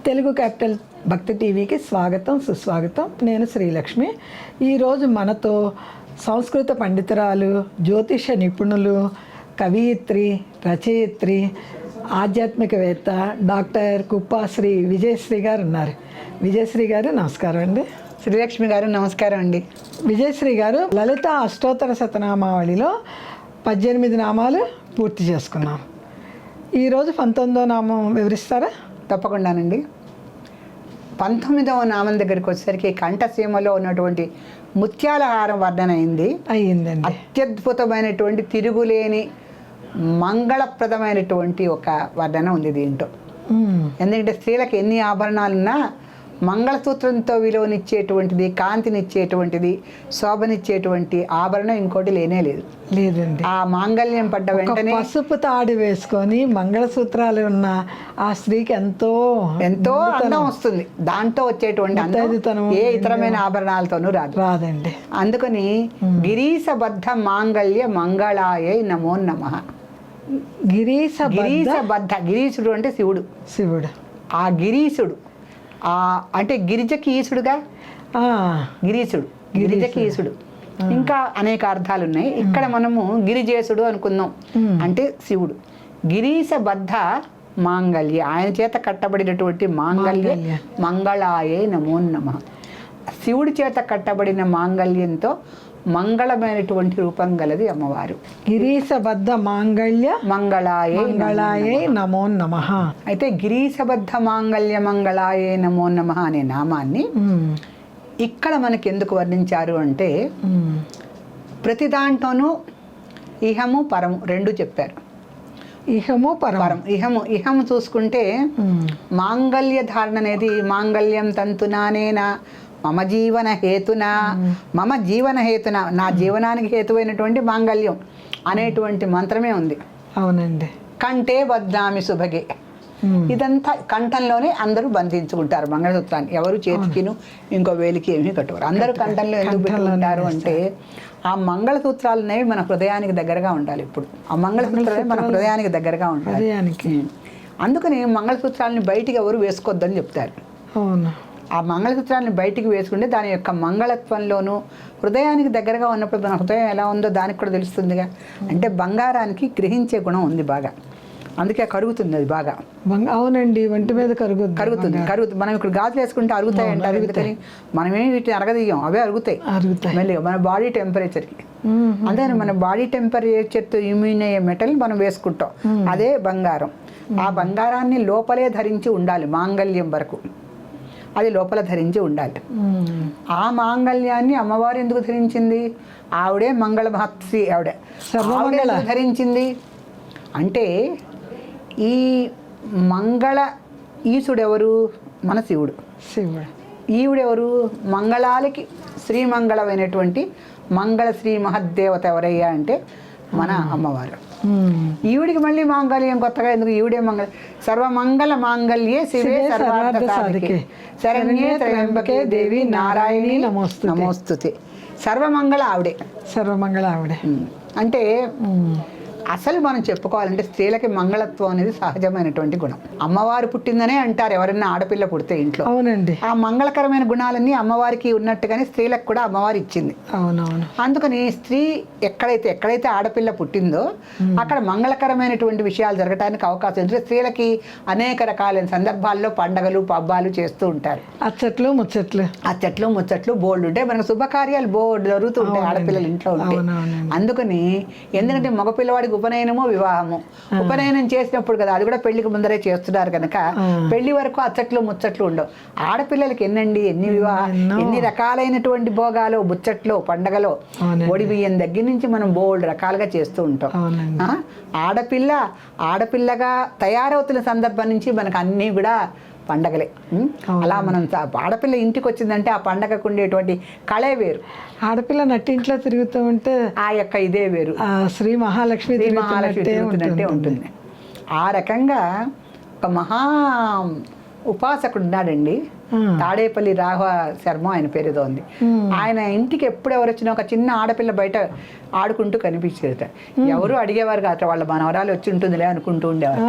Telugu capital భక్తి టీవీకి స్వాగతం సుస్వాగతం. నేను శ్రీలక్ష్మి. ఈరోజు మనతో సంస్కృత పండితురాలు, జ్యోతిష నిపుణులు, కవయిత్రి, రచయిత్రి, ఆధ్యాత్మికవేత్త డాక్టర్ కుప్పాశ్రీ విజయశ్రీ గారు ఉన్నారు. విజయశ్రీ గారు నమస్కారం అండి. శ్రీలక్ష్మి గారు నమస్కారం అండి. విజయశ్రీ గారు లలిత అష్టోత్తర శతనామావళిలో 18 నామాలు పూర్తి చేసుకున్నాం. ఈరోజు 19వ నామం వివరిస్తారా? తప్పకుండానండి. 19వ నామం దగ్గరికి వచ్చేసరికి కంఠసీమలో ఉన్నటువంటి ముత్యాల హారం వర్ణన అయ్యిందండి. అత్యద్భుతమైనటువంటి తిరుగులేని మంగళప్రదమైనటువంటి ఒక వర్ణన ఉంది దీంట్లో. ఎందుకంటే స్త్రీలకు ఎన్ని ఆభరణాలున్నా మంగళసూత్రంతో విలువనిచ్చేటువంటిది, కాంతినిచ్చేటువంటిది, శోభనిచ్చేటువంటి ఆభరణం ఇంకోటి లేదండి. ఆ మాంగళ్యం పడ్డ వెంటనే పసుపు తాడు వేసుకొని మంగళసూత్రాలు ఉన్న ఆ స్త్రీకి ఎంతో అందం వస్తుంది. దాంట్లో వచ్చేటువంటి అందం ఏ ఇతరమైన ఆభరణాలతోనూ రాదండి. అందుకని గిరీశబద్ధ మాంగళ్య మంగళాయ నమో నమః. గిరీశబద్ధ, గిరీశుడు అంటే శివుడు. ఆ గిరీశుడు అంటే గిరిజకి ఈశుడుగా, గిరిజకి ఈశుడు. ఇంకా అనేక అర్థాలు ఉన్నాయి. ఇక్కడ మనము గిరిజేశుడు అనుకుందాం, అంటే శివుడు. గిరీశబద్ధ మాంగళ్య, ఆయన చేత కట్టబడినటువంటి మాంగళ్య మంగళాయే నమో నమః. శివుడి చేత కట్టబడిన మాంగళ్యంతో మంగళమైనటువంటి రూపం గలది అమ్మవారు. గిరీశబద్ధ మాంగళ్య మంగళాయే నమో నమః. అయితే గిరీశబద్ధ మాంగళ్య మంగళాయే నమో నమః అనే నామాన్ని ఇక్కడ మనకి ఎందుకు వర్ణించారు అంటే, ప్రతి దాంట్లోనూ ఇహము పరము రెండు చెప్పారు. ఇహము చూసుకుంటే మాంగళ్య ధారణ అనేది మాంగళ్యం తంతునానేనా మమ జీవన హేతున, నా జీవనానికి హేతువైనటువంటి మాంగళ్యం అనేటువంటి మంత్రమే ఉంది. అవునండి. కంటే బద్నామి శుభగే. ఇదంతా కంఠంలోనే అందరూ బంధించుకుంటారు మంగళసూత్రాన్ని. ఎవరు చేతికిను ఇంకో వేలికి ఏమీ కట్టుకోరు. అందరూ కంఠంలో ఎందుకు పెట్టుకుంటారు అంటే, ఆ మంగళసూత్రాలు అనేవి మన హృదయానికి దగ్గరగా ఉండాలి. ఇప్పుడు ఆ మంగళసూత్రాలు మన హృదయానికి దగ్గరగా ఉండాలి. అందుకని మంగళసూత్రాలని బయటికి ఎవరు వేసుకోవద్దని చెప్తారు. అవును. ఆ మంగళసూత్రాన్ని బయటికి వేసుకుంటే దాని యొక్క మంగళత్వంలోనూ హృదయానికి దగ్గరగా ఉన్నప్పుడు మన హృదయం ఎలా ఉందో దానికి కూడా తెలుస్తుందిగా. అంటే బంగారానికి గ్రహించే గుణం ఉంది బాగా, అందుకే కరుగుతుంది అది బాగా. అవునండి, ఒంటి మీద కరుగుతుంది. మనం ఇప్పుడు గాజులు వేసుకుంటే అరుగుతాయి అంటారు. ఎందుకని మనమేమి వీటిని అరగదీయం, అవే అరుగుతాయి మళ్ళీ మన బాడీ టెంపరేచర్కి. అందుకని మన బాడీ టెంపరేచర్తో ఇమ్యూన్ అయ్యే మెటల్ మనం వేసుకుంటాం, అదే బంగారం. ఆ బంగారాన్ని లోపలే ధరించి ఉండాలి మాంగళ్యం వరకు, అది లోపల ధరించి ఉండాలి. ఆ మాంగళ్యాన్ని అమ్మవారు ఎందుకు ధరించింది? ఆవిడే మంగళ మహర్షి. ఆవిడే ధరించింది అంటే, ఈ మంగళ ఈశుడెవరు? మన శివుడు. ఈవిడెవరు? మంగళాలకి శ్రీమంగళమైనటువంటి మంగళ శ్రీ మహద్దేవత ఎవరయ్యా అంటే మన అమ్మవారు. ఈవిడికి మళ్ళీ మాంగళ్యం కొత్తగా ఎందుకు? ఈవిడే సర్వమంగళ మాంగళ్యే శివే సర్వార్థ సాధికే శరణ్యే త్రయంబకే దేవి నారాయణి నమోస్తుతే. సర్వమంగళ ఆవిడే. అంటే అసలు మనం చెప్పుకోవాలంటే స్త్రీలకి మంగళత్వం అనేది సహజమైనటువంటి గుణం. అమ్మవారు పుట్టిందనే అంటారు ఎవరైనా ఆడపిల్ల పుడితే ఇంట్లో. అవునండి. ఆ మంగళకరమైన గుణాలన్నీ అమ్మవారికి ఉన్నట్టుగానే స్త్రీలకు కూడా అమ్మవారు ఇచ్చింది. అవునవును. అందుకని స్త్రీ ఎక్కడైతే ఆడపిల్ల పుట్టిందో అక్కడ మంగళకరమైనటువంటి విషయాలు జరగడానికి అవకాశం ఉంది. స్త్రీలకి అనేక రకాలైన సందర్భాల్లో పండగలు పబ్బాలు చేస్తూ ఉంటారు. అచ్చట్లు ముచ్చట్లు బోల్డ్ ఉంటాయి. మనకు శుభకార్యాలు బోల్డ్ జరుగుతూ ఉంటాయి ఆడపిల్లలు ఇంట్లో ఉంటాయి. అందుకని ఎందుకంటే మగపిల్లవాడికి ఉపనయనము వివాహము, ఉపనయనం చేసినప్పుడు కదా, అది కూడా పెళ్లికి ముందరే చేస్తున్నారు కనుక పెళ్లి వరకు అచ్చట్లు ముచ్చట్లు ఉండవు. ఆడపిల్లలకి ఎన్ని ఎన్ని రకాలైనటువంటి భోగాలు, ముచ్చట్లు, పండగలో ఒడి బియ్యం దగ్గర నుంచి మనం బోల్డ్ రకాలుగా చేస్తూ ఉంటాం. ఆడపిల్లగా తయారవుతున్న సందర్భం నుంచి మనకు అన్నీ కూడా పండగలే. అలా మనం ఆడపిల్ల ఇంటికి వచ్చిందంటే ఆ పండగకు ఉండేటువంటి కళే వేరు. ఆడపిల్ల నట్టింట్లో తిరుగుతూ ఉంటే ఆ యొక్క ఇదే వేరు. శ్రీ మహాలక్ష్మి తిరుగుతున్నట్టే ఉంటుంది. ఆ రకంగా ఒక మహా ఉపాసకుడు ఉన్నాడండి, తాడేపల్లి రాఘవ శర్మ ఆయన పేరుతో ఉంది. ఆయన ఇంటికి ఎప్పుడు ఎవరు వచ్చినా ఒక చిన్న ఆడపిల్ల బయట ఆడుకుంటూ కనిపించేట. ఎవరు అడిగేవారు కాదు, వాళ్ళ మనవరాలు వచ్చి ఉంటుందిలే అనుకుంటూ ఉండేవారు.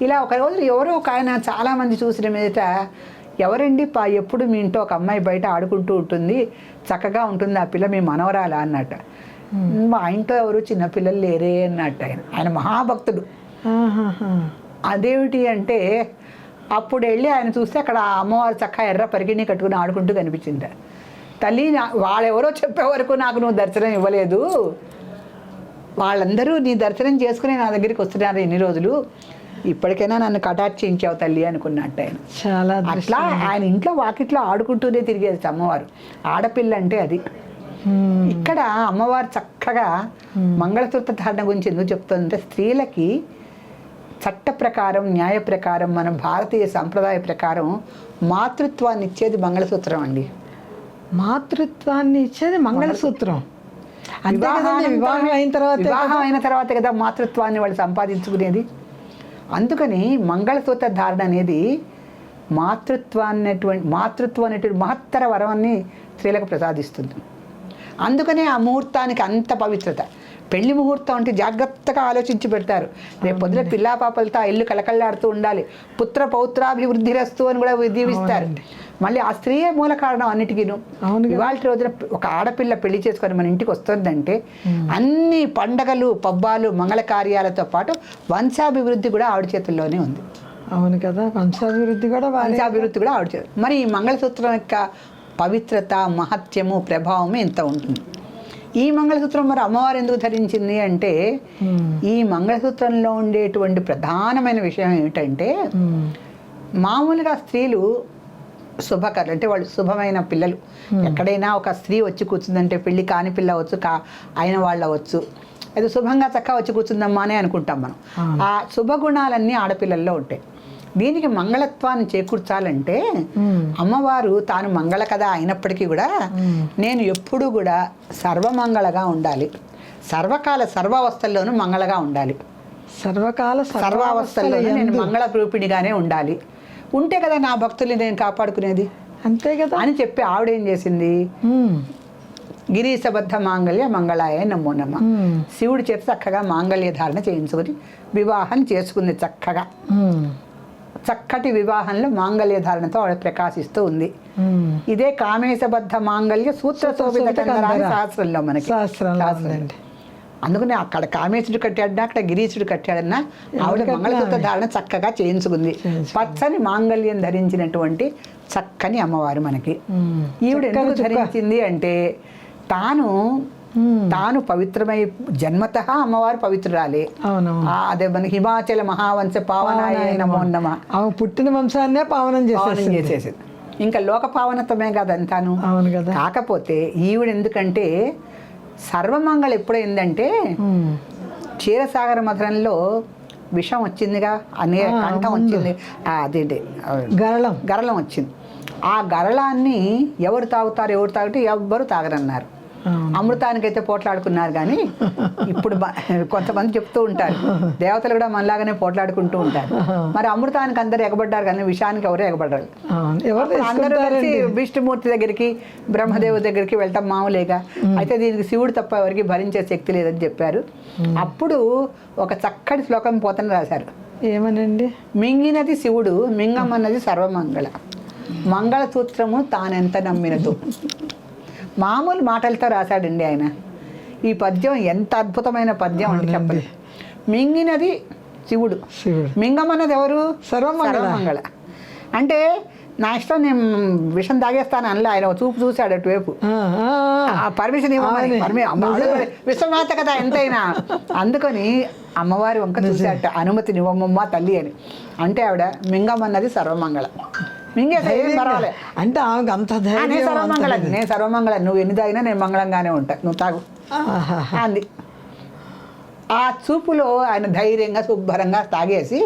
ఇలా ఒక రోజు ఎవరో ఒక ఆయన చాలామంది చూసిన మీదట, ఎవరండి ఎప్పుడు మీ ఇంట్లో ఒక అమ్మాయి బయట ఆడుకుంటూ ఉంటుంది, చక్కగా ఉంటుంది, ఆ పిల్ల మీ మనవరాలా అన్నట్ట. మా ఇంట్లో ఎవరు చిన్నపిల్లలు లేరే అన్నట్టు. ఆయన మహాభక్తుడు. అదేమిటి అంటే అప్పుడు వెళ్ళి ఆయన చూస్తే అక్కడ అమ్మవారు చక్కగా ఎర్ర పరిగిణి కట్టుకుని ఆడుకుంటూ కనిపించింది. తల్లి, వాళ్ళెవరో చెప్పే వరకు నాకు నువ్వు దర్శనం ఇవ్వలేదు, వాళ్ళందరూ నీ దర్శనం చేసుకుని నా దగ్గరికి వస్తున్నారు ఎన్ని రోజులు, ఇప్పటికైనా నన్ను కటాక్షించావు తల్లి అనుకున్నట్టు ఆయన. చాలా అట్లా ఆయన ఇంట్లో వాకిట్లో ఆడుకుంటూనే తిరిగేది అమ్మవారు. ఆడపిల్ల అంటే అది. ఇక్కడ అమ్మవారు చక్కగా మంగళసూత్ర ధారణ గురించి ఎందుకు చెప్తుందంటే, స్త్రీలకి చట్ట ప్రకారం, న్యాయ ప్రకారం, మన భారతీయ సంప్రదాయ ప్రకారం మాతృత్వాన్ని ఇచ్చేది మంగళసూత్రం అండి. మాతృత్వాన్ని ఇచ్చేది మంగళసూత్రం. వివాహం అయిన తర్వాత కదా మాతృత్వాన్ని వాళ్ళు సంపాదించుకునేది. అందుకని మంగళసూత్ర ధారణ అనేది మాతృత్వం అనేటువంటి మహత్తర వరాన్ని స్త్రీలకు ప్రసాదిస్తుంది. అందుకనే ఆ ముహూర్తానికి అంత పవిత్రత. పెళ్లి ముహూర్తం అంటే జాగ్రత్తగా ఆలోచించి పెడతారు. రేపు పొద్దున పిల్లా పాపలతో ఆ ఇల్లు కలకల్లాడుతూ ఉండాలి, పుత్ర పౌత్రాభివృద్ధి రస్తు అని కూడా దీవిస్తారు. మళ్ళీ ఆ స్త్రీయే మూల కారణం అన్నిటికీను. ఇవాళ రోజున ఒక ఆడపిల్ల పెళ్లి చేసుకొని మన ఇంటికి వస్తుందంటే అన్ని పండగలు, పబ్బాలు, మంగళ కార్యాలతో పాటు వంశాభివృద్ధి కూడా ఆవిడ చేతుల్లోనే ఉంది. అవును కదా, వంశాభివృద్ధి కూడా ఆవిడ చేతులు. మరి ఈ మంగళసూత్రం యొక్క పవిత్రత, మహత్యము, ప్రభావము ఎంత ఉంటుంది. ఈ మంగళసూత్రం మరి అమ్మవారు ఎందుకు ధరించింది అంటే, ఈ మంగళసూత్రంలో ఉండేటువంటి ప్రధానమైన విషయం ఏమిటంటే, మామూలుగా స్త్రీలు శుభకర్లు అంటే వాళ్ళు శుభమైన పిల్లలు. ఎక్కడైనా ఒక స్త్రీ వచ్చి కూర్చుందంటే, పెళ్లి కాని పిల్ల అవచ్చు, అయిన వాళ్ళు అవచ్చు, అది శుభంగా చక్కగా వచ్చి కూర్చుందమ్మా అని అనుకుంటాం మనం. ఆ శుభగుణాలన్నీ ఆడపిల్లల్లో ఉంటాయి. దీనికి మంగళత్వాన్ని చేకూర్చాలంటే అమ్మవారు తాను మంగళ కథ అయినప్పటికీ కూడా నేను ఎప్పుడూ కూడా సర్వమంగళగా ఉండాలి, సర్వకాల సర్వావస్థల్లోనూ మంగళగా ఉండాలి, సర్వావస్థల్లో నేను మంగళ రూపిణిగానే ఉండాలి, ఉంటే కదా నా భక్తుల్ని నేను కాపాడుకునేది, అంతే కదా అని చెప్పి ఆవిడేం చేసింది, గిరీశబద్ధ మాంగళ్య మంగళాయ నమో నమ, శివుడి చేత చక్కగా మాంగళ్య ధారణ చేయించుకుని వివాహం చేసుకుంది. చక్కటి వివాహంలో మాంగళ్య ధారణతో ఆవిడ ప్రకాశిస్తూ ఉంది. ఇదే కామేశబద్ధ మాంగళ్య సూత్రశోభిత శాస్త్రంలో మనకి. అందుకని అక్కడ కామేశుడు కట్టాడన్నా, అక్కడ గిరీశుడు కట్టాడన్నా ఆవిడ మంగళసూత్ర ధారణ చక్కగా చేయించుకుంది. పచ్చని మాంగళ్యం ధరించినటువంటి చక్కని అమ్మవారు మనకి. ఈవిడ ఎందుకు ధరించింది అంటే, తాను పవిత్రమై జన్మత అమ్మవారు పవిత్రురాలే. అదే మన హిమాచల మహావంశ పావనాయ నమో నమ, పుట్టిన వంశాన్నే పావనం చేసేసేది. ఇంకా లోక పావనత్వమే కదంతాను. కాకపోతే ఈవిడ ఎందుకంటే సర్వమంగళ ఎప్పుడైందంటే, క్షీరసాగర మథనంలో విషం వచ్చిందిగా, అనే కంఠం వచ్చింది, అదేంటి గరళం వచ్చింది. ఆ గరళాన్ని ఎవరు తాగితే ఎవ్వరు తాగరన్నారు. అమృతానికైతే పోట్లాడుకున్నారు. కానీ ఇప్పుడు కొంతమంది చెప్తూ ఉంటారు, దేవతలు కూడా మనలాగానే పోట్లాడుకుంటూ ఉంటారు. మరి అమృతానికి అందరు ఎగబడ్డారు కానీ విషయానికి ఎవరు ఎగబడ్డారు. అందరూ కలిసి విష్ణుమూర్తి దగ్గరికి, బ్రహ్మదేవుడి దగ్గరికి వెళ్ళటం మామూలేగా. అయితే దీనికి శివుడు తప్ప ఎవరికి భరించే శక్తి లేదని చెప్పారు. అప్పుడు ఒక చక్కటి శ్లోకం పోతన రాశారు. ఏమనండి, మింగినది శివుడు, మింగమన్నది సర్వమంగళ, మంగళసూత్రము తానెంత నమ్మినదు. మామూలు మాటలతో రాశాడండి ఆయన. ఈ పద్యం ఎంత అద్భుతమైన పద్యం అంటే చెప్పండి. మింగినది శివుడు, మింగమన్నది ఎవరు? సర్వమంగళ. అంటే నా ఇష్టం, నేను విషం తాగేస్తాను అనలే ఆయన. చూపు చూశాడు అటువైపు, పర్మిషన్ ఇవ్వమని. విశ్వమాత కదా ఎంతైనా. అందుకని అమ్మవారి వంక చూశాట, అనుమతిని ఇవ్వమ్మమ్మ తల్లి అని. అంటే ఆవిడ మింగమన్నది సర్వమంగళ, మింగేసే పర్వాలే అంటే ఆమెకు అంత నేను సర్వమంగళ, నువ్వు ఎన్ని తాగినా నేను మంగళంగానే ఉంటా, నువ్వు తాగు అంది. ఆ చూపులో ఆయన ధైర్యంగా శుభ్రంగా తాగేసి,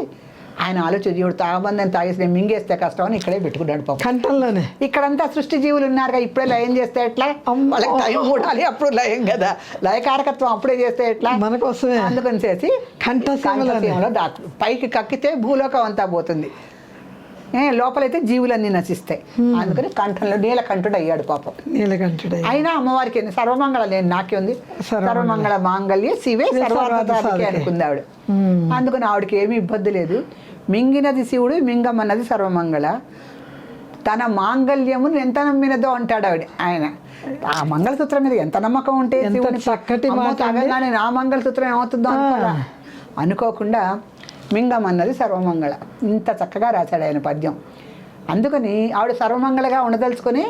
ఆయన ఆలోచన జీవుడు తాగబందని తాగేసి నేను మింగేస్తే కష్టం అని ఇక్కడే పెట్టుకున్నాడు పాపం కంఠంలోనే. ఇక్కడంతా సృష్టి జీవులు ఉన్నారుగా, ఇప్పుడే లయం చేస్తే ఎట్లా? వాళ్ళకి టైం కూడాలి, అప్పుడు లయం కదా, లయకారకత్వం అప్పుడే చేస్తే ఎట్లా మనకోసమే. అందుకని చేసి కంఠసీమలో దాకు పైకి కక్కితే భూలోకం అంతా పోతుంది, లోపలైతే జీవులన్నీ నశిస్తాయి. అందుకని కంఠంలో నీలకంఠుడు అయ్యాడు పాపం. నీలకంఠుడు అయినా అమ్మవారికి సర్వమంగళ నేను నాకే ఉంది, సర్వమంగళ మాంగళ్య శివే సర్వాధికారికి అనుకుంది ఆవిడ. అందుకని ఆవిడకి ఏమీ ఇబ్బంది లేదు. మింగినది శివుడు మింగమన్నది సర్వమంగళ, తన మాంగళ్యమును ఎంత నమ్మినదో అంటాడు ఆయన. ఆ మంగళసూత్రం మీద ఎంత నమ్మకం ఉంటే శివుని చక్కటి మాట తాగగానే నా మంగళసూత్రం ఏమవుతుందో అనుకోకుండా మింగమన్నది సర్వమంగళ. ఇంత చక్కగా రాశాడు ఆయన పద్యం. అందుకని ఆవిడ సర్వమంగళగా ఉండదలుచుకొని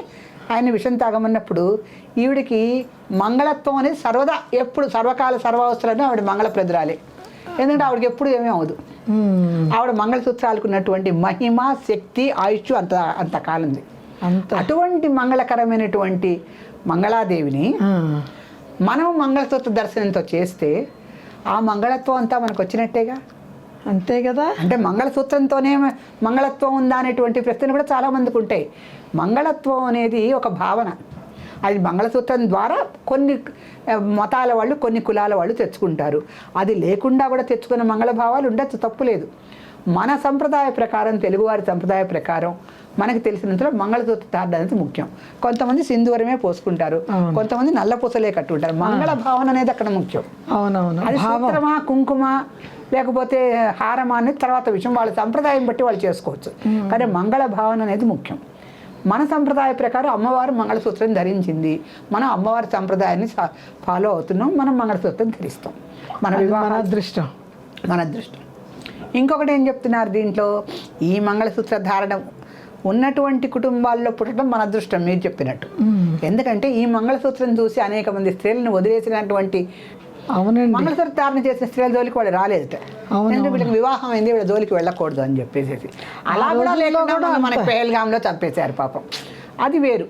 ఆయన విషం తాగమన్నప్పుడు ఈవిడికి మంగళత్వం అనేది సర్వదా ఎప్పుడు సర్వకాల సర్వావస్థలను ఆవిడ మంగళప్రదురాలే. ఎందుకంటే ఆవిడకి ఎప్పుడు ఏమీ అవదు. ఆవిడ మంగళసూత్రాలకు ఉన్నటువంటి మహిమ, శక్తి, ఆయుష్ అంతకాలంది. అటువంటి మంగళకరమైనటువంటి మంగళాదేవిని మనం మంగళసూత్ర దర్శనంతో చేస్తే ఆ మంగళత్వం అంతా మనకు వచ్చినట్టేగా. అంతే కదా. అంటే మంగళసూత్రంతోనే మంగళత్వం ఉందా అనేటువంటి ప్రశ్నలు కూడా చాలామందికి ఉంటాయి. మంగళత్వం అనేది ఒక భావన. అది మంగళసూత్రం ద్వారా కొన్ని మతాల వాళ్ళు, కొన్ని కులాల వాళ్ళు తెచ్చుకుంటారు. అది లేకుండా కూడా తెచ్చుకున్న మంగళభావాలు ఉండొచ్చు, తప్పులేదు. మన సంప్రదాయ ప్రకారం, తెలుగువారి సంప్రదాయ ప్రకారం మనకు తెలిసినంతలో మంగళసూత్ర ధారణ అనేది ముఖ్యం. కొంతమంది సింధూరమే పోసుకుంటారు, కొంతమంది నల్ల పూసలే కట్టుకుంటారు. మంగళ భావన అనేది అక్కడ ముఖ్యం. అవునవును. అది సూత్రమా, కుంకుమ, లేకపోతే హారమా అనేది తర్వాత విషయం. వాళ్ళ సంప్రదాయం బట్టి వాళ్ళు చేసుకోవచ్చు. కానీ మంగళ భావన అనేది ముఖ్యం. మన సంప్రదాయ ప్రకారం అమ్మవారు మంగళసూత్రం ధరించింది. మనం అమ్మవారి సంప్రదాయాన్ని ఫాలో అవుతున్నాం, మనం మంగళసూత్రం ధరిస్తాం. మన అదృష్టం, మన అదృష్టం. ఇంకొకటి ఏం చెప్తున్నారు దీంట్లో, ఈ మంగళసూత్ర ధారణ ఉన్నటువంటి కుటుంబాల్లో పుట్టడం మన అదృష్టం మీరు చెప్పినట్టు. ఎందుకంటే ఈ మంగళసూత్రం చూసి అనేక మంది స్త్రీలను వదిలేసినటువంటి, అవునండి, మంగళసూత్ర ధారణ చేసిన స్త్రీల జోలికి వాళ్ళు రాలేదట. ఎందుకంటే వీళ్ళకి వివాహం అయింది, వీళ్ళ జోలికి వెళ్ళకూడదు అని చెప్పేసి అలా కూడా లేకుండా మనకి పెహల్గాంలో చంపేశారు పాపం. అది వేరు.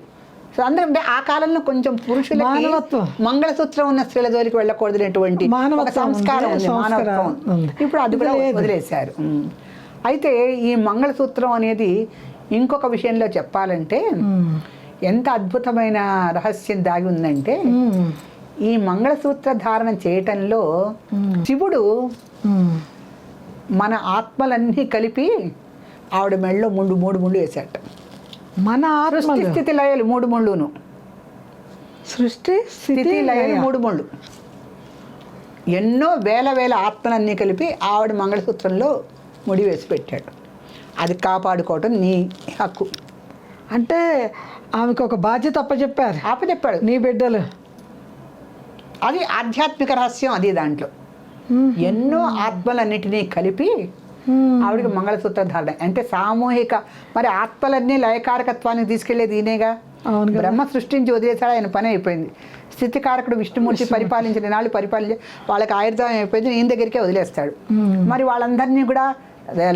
సో అందుకంటే ఆ కాలంలో కొంచెం పురుషులకి మంగళసూత్రం ఉన్న స్త్రీల జోలికి వెళ్ళకూడదు అనేటువంటి ఒక సంస్కారం ఉంది, మానవత్వం. ఇప్పుడు అది కూడా వదిలేశారు. అయితే ఈ మంగళసూత్రం అనేది ఇంకొక విషయంలో చెప్పాలంటే ఎంత అద్భుతమైన రహస్యం దాగి ఉందంటే, ఈ మంగళసూత్ర ధారణ చేయటంలో శివుడు మన ఆత్మలన్నీ కలిపి ఆవిడ మెళ్ళలో మూడు ముళ్ళు వేశాట. మన సృష్టి స్థితి లయలు 3 ముళ్ళును, సృష్టి స్థితి లయలు 3 ముళ్ళు, ఎన్నో వేల ఆత్మలన్నీ కలిపి ఆవిడ మంగళసూత్రంలో ముడి వేసి పెట్టాడు. అది కాపాడుకోవటం నీ హక్కు. అంటే ఆమెకు ఒక బాధ్యత అప్పచెప్పాడు నీ బిడ్డలు. అది ఆధ్యాత్మిక రహస్యం. అది దాంట్లో ఎన్నో ఆత్మలన్నిటినీ కలిపి ఆవిడకి మంగళసూత్ర ధారణ అంటే సామూహిక. మరి ఆత్మలన్నీ లయకారకత్వానికి తీసుకెళ్లేది ఈయనేగా. బ్రహ్మ సృష్టించి వదిలేసాడు, ఆయన పని అయిపోయింది. స్థితికారకుడు విష్ణుమూర్తి పరిపాలించిన నాళ్ళు పరిపాలించి వాళ్ళకి ఆయుర్దాయం అయిపోయింది, ఈయన దగ్గరికే వదిలేస్తాడు. మరి వాళ్ళందరినీ కూడా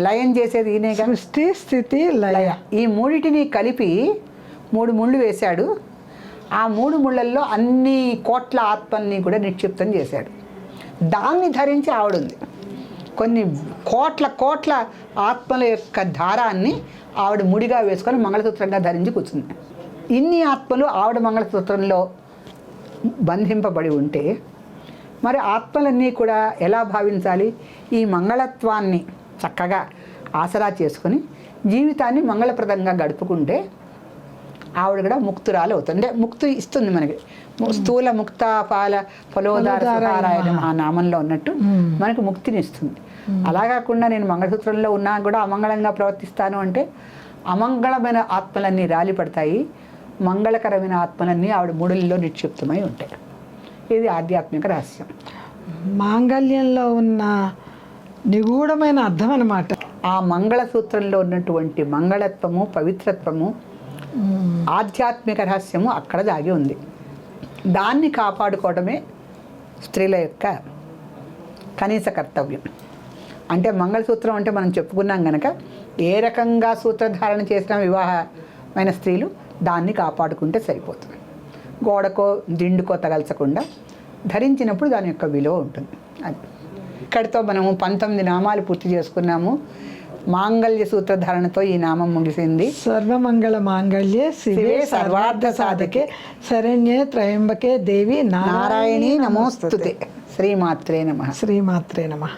లయం చేసేది ఈయనేగా. సృష్టి, స్థితి, లయ, ఈ మూడిటిని కలిపి 3 ముళ్ళు వేశాడు. ఆ 3 ముళ్ళల్లో అన్ని కోట్ల ఆత్మల్ని కూడా నిక్షిప్తం చేశాడు. దాన్ని ధరించి ఆవిడుంది. కొన్ని కోట్ల ఆత్మల యొక్క దారాన్ని ఆవిడ ముడిగా వేసుకొని మంగళసూత్రంగా ధరించి కూర్చుంది. ఇన్ని ఆత్మలు ఆవిడ మంగళసూత్రంలో బంధింపబడి ఉంటే మరి ఆత్మలన్నీ కూడా ఎలా భావించాలి? ఈ మంగళత్వాన్ని చక్కగా ఆసరా చేసుకొని జీవితాన్ని మంగళప్రదంగా గడుపుకుంటే ఆవిడ కూడా ముక్తురాలు అవుతుంది. అంటే ముక్తి ఇస్తుంది మనకి. స్థూల ముక్త ఫలోదారాయణ ఆ నామంలో ఉన్నట్టు మనకు ముక్తిని ఇస్తుంది. అలా కాకుండా నేను మంగళసూత్రంలో ఉన్నా కూడా అమంగళంగా ప్రవర్తిస్తాను అంటే అమంగళమైన ఆత్మలన్నీ రాలి పడతాయి, మంగళకరమైన ఆత్మలన్నీ ఆవిడ ముడుల్లో నిక్షిప్తమై ఉంటాయి. ఇది ఆధ్యాత్మిక రహస్యం. మాంగళ్యంలో ఉన్న నిగూఢమైన అర్థం అన్నమాట. ఆ మంగళసూత్రంలో ఉన్నటువంటి మంగళత్వము, పవిత్రత్వము, ఆధ్యాత్మిక రహస్యము అక్కడ దాగి ఉంది. దాన్ని కాపాడుకోవడమే స్త్రీల యొక్క కనీస కర్తవ్యం. అంటే మంగళసూత్రం అంటే మనం చెప్పుకున్నాం కనుక ఏ రకంగా సూత్రధారణ చేసిన వివాహమైన స్త్రీలు దాన్ని కాపాడుకుంటే సరిపోతుంది. గోడకో దిండుకో తగల్చకుండా ధరించినప్పుడు దాని యొక్క విలువ ఉంటుంది. అది ఇక్కడితో మనము 19 నామాలు పూర్తి చేసుకున్నాము. మాంగళ్య సూత్రధారణతో ఈ నామం ముగిసింది. సర్వమంగళ మాంగళ్యే శివే సర్వార్థ సాధకే శరణ్యే త్రయంబకే దేవి నారాయణీ నమోస్తుతే. శ్రీమాత్రే నమః. శ్రీమాత్రే నమః.